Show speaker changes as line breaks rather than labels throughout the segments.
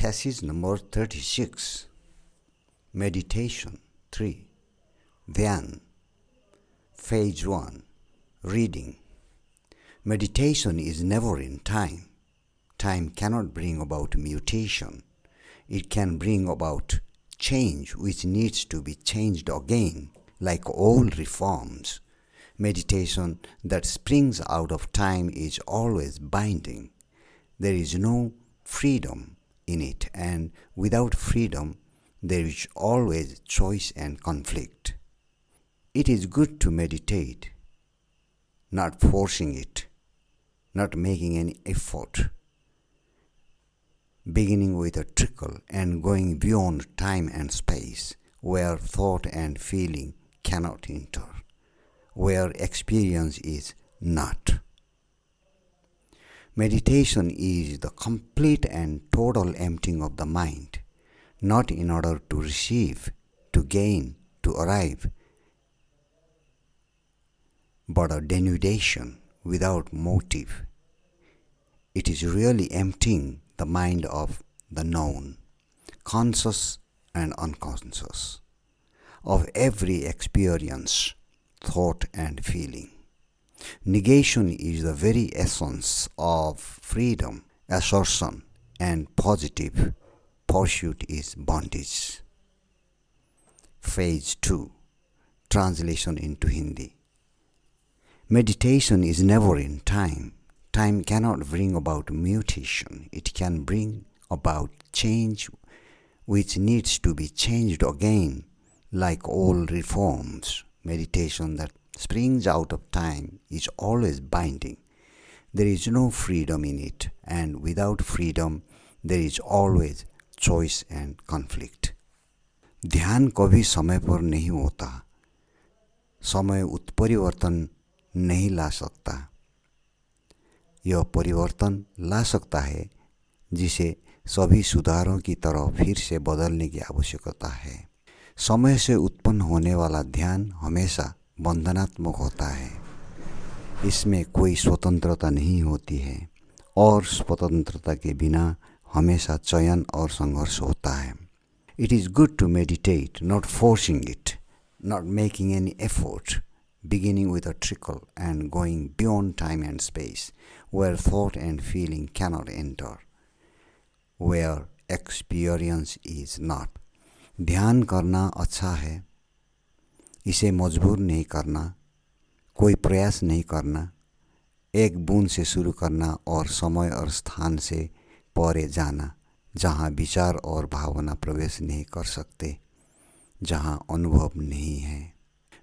Thesis number 36. Meditation 3. Dhyan. Phase 1. Reading. Meditation is never in time. Time cannot bring about mutation. It can bring about change which needs to be changed again, like all reforms. Meditation that springs out of time is always binding. There is no freedom in it, and without freedom, there is always choice and conflict. It is good to meditate, not forcing it, not making any effort, beginning with a trickle and going beyond time and space, where thought and feeling cannot enter, where experience is not. Meditation is the complete and total emptying of the mind, not in order to receive, to gain, to arrive, but a denudation without motive. It is really emptying the mind of the known, conscious and unconscious, of every experience, thought and feeling. Negation is the very essence of freedom, assertion, and positive pursuit is bondage. Phase 2. Translation into Hindi. Meditation is never in time. Time cannot bring about mutation. It can bring about change which needs to be changed again, like all reforms. Meditation that springs out of time is always binding. There is no freedom in it, and without freedom, there is always choice and conflict. ध्यान कभी समय पर नहीं होता. समय उत्परिवर्तन नहीं ला सकता. यह परिवर्तन ला सकता है जिसे सभी सुधारों की तरह फिर से बदलने की आवश्यकता है. समय से उत्पन्न होने वाला ध्यान हमेशा बंधनात्मक होता है. इसमें कोई स्वतंत्रता नहीं होती है और स्वतंत्रता के बिना हमेशा चयन और संघर्ष होता है. It is good to meditate, not forcing it, not making any effort, beginning with a trickle and going beyond time and space, where thought and feeling cannot enter, where experience is not. ध्यान करना अच्छा है, इसे मजबूर नहीं करना, कोई प्रयास नहीं करना, एक बूंद से शुरू करना और समय और स्थान से परे जाना, जहाँ विचार और भावना प्रवेश नहीं कर सकते, जहाँ अनुभव नहीं है.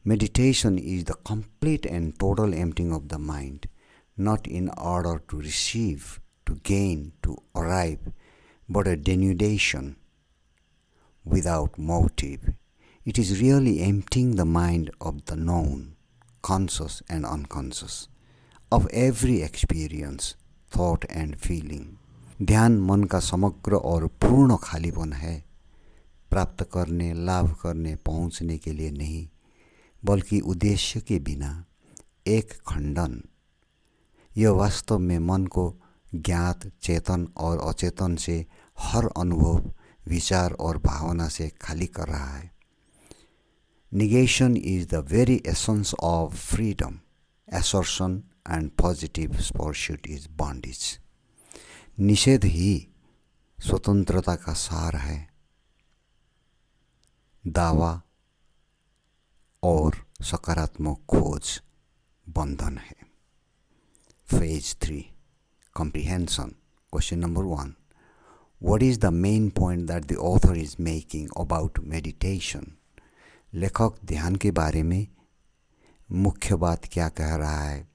Meditation is the complete and total emptying of the mind, not in order to receive, to gain, to arrive, but a denudation without motive. It is really emptying the mind of the known, conscious and unconscious, of every experience, thought and feeling. ध्यान मन का समग्र और पूर्ण खालीपन है, प्राप्त करने, लाभ करने, पहुँचने के लिए नहीं, बल्कि उद्देश्य के बिना एक खंडन. यह वास्तव में मन को ज्ञात, चेतन और अचेतन से हर अनुभव, विचार और भावना से खाली कर रहा है. Negation is the very essence of freedom. Assertion and positive pursuit is bondage. निषेध ही स्वतंत्रता का सार है. दावा और सकारात्मक खोज बंधन है. Phase 3. Comprehension. Question number 1. What is the main point that the author is making about meditation? लेखक ध्यान के बारे में मुख्य बात क्या कह रहा है?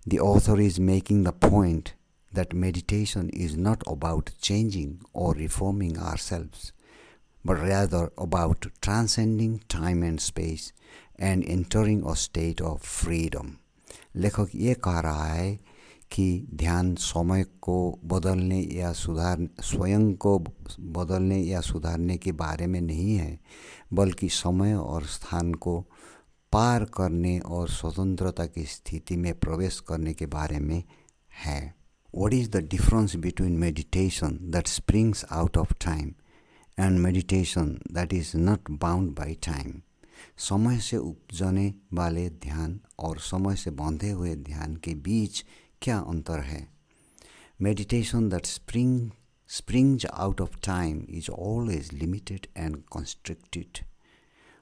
The author is making the point that meditation is not about changing or reforming ourselves, but rather about transcending time and space and entering a state of freedom. लेखक ये कह रहा है कि ध्यान समय को बदलने या स्वयं को बदलने या सुधारने के बारे में नहीं है, बल्कि समय और स्थान को पार करने और स्वतंत्रता की स्थिति में प्रवेश करने के बारे में है. what is the difference between meditation that springs out of time and meditation that is not bound by time? समय से उपजने वाले ध्यान और समय से बंधे हुए ध्यान के बीच क्या अंतर है? Meditation that springs out of time is always limited and constricted,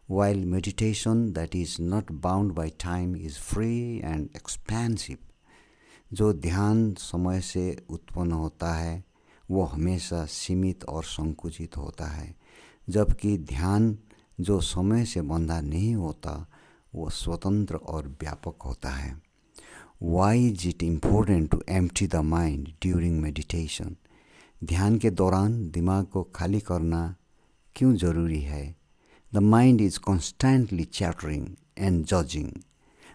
while meditation that is not bound by time is free and expansive. जो ध्यान समय से उत्पन्न होता है वो हमेशा सीमित और संकुचित होता है, जबकि ध्यान जो समय से बंधा नहीं होता वो स्वतंत्र और व्यापक होता है. Why is it important to empty the mind during meditation? ध्यान के दौरान दिमाग को खाली करना क्यों जरूरी है? The mind is constantly chattering and judging,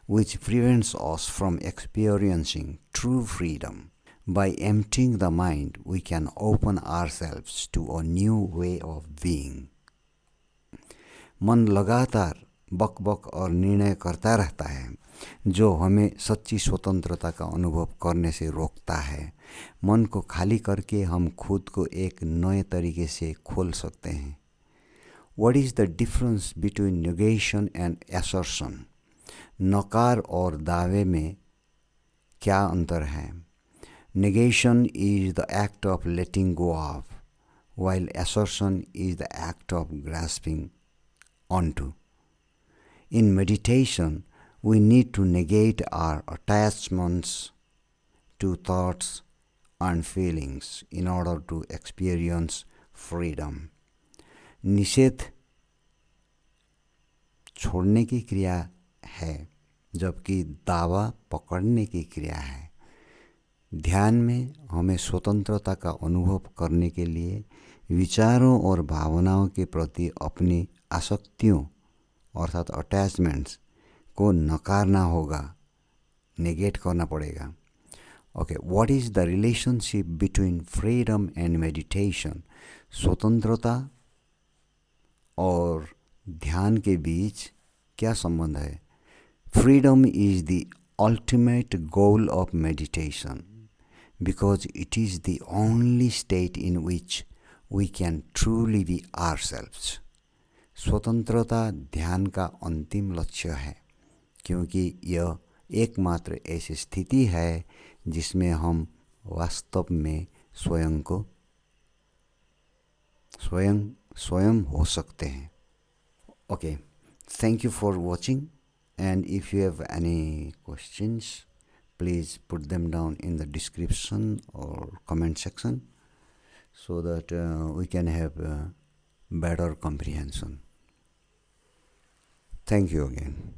which prevents us from experiencing true freedom. By emptying the mind, we can open ourselves to a new way of being. मन लगातार बक-बक और निर्णय करता रहता है, जो हमें सच्ची स्वतंत्रता का अनुभव करने से रोकता है. मन को खाली करके हम खुद को एक नए तरीके से खोल सकते हैं. What is the difference between negation and assertion? नकार और दावे में क्या अंतर है? Negation is the act of letting go of, while assertion is the act of grasping onto. In meditation, we need to negate our attachments to thoughts and feelings in order to experience freedom. निषेध छोड़ने की क्रिया है, जबकि दावा पकड़ने की क्रिया है. ध्यान में हमें स्वतंत्रता का अनुभव करने के लिए विचारों और भावनाओं के प्रति अपनी आसक्तियों अर्थात अटैचमेंट्स को नकारना होगा, नेगेट करना पड़ेगा. Okay, what is the relationship between freedom and meditation? स्वतंत्रता और ध्यान के बीच क्या संबंध है? Freedom is the ultimate goal of meditation because it is the only state in which we can truly be ourselves. स्वतंत्रता ध्यान का अंतिम लक्ष्य है, क्योंकि यह एकमात्र ऐसी स्थिति है जिसमें हम वास्तव में स्वयं हो सकते हैं. Okay, thank you for watching, and if you have any questions, please put them down in the description or comment section so that we can have better comprehension. Thank you again.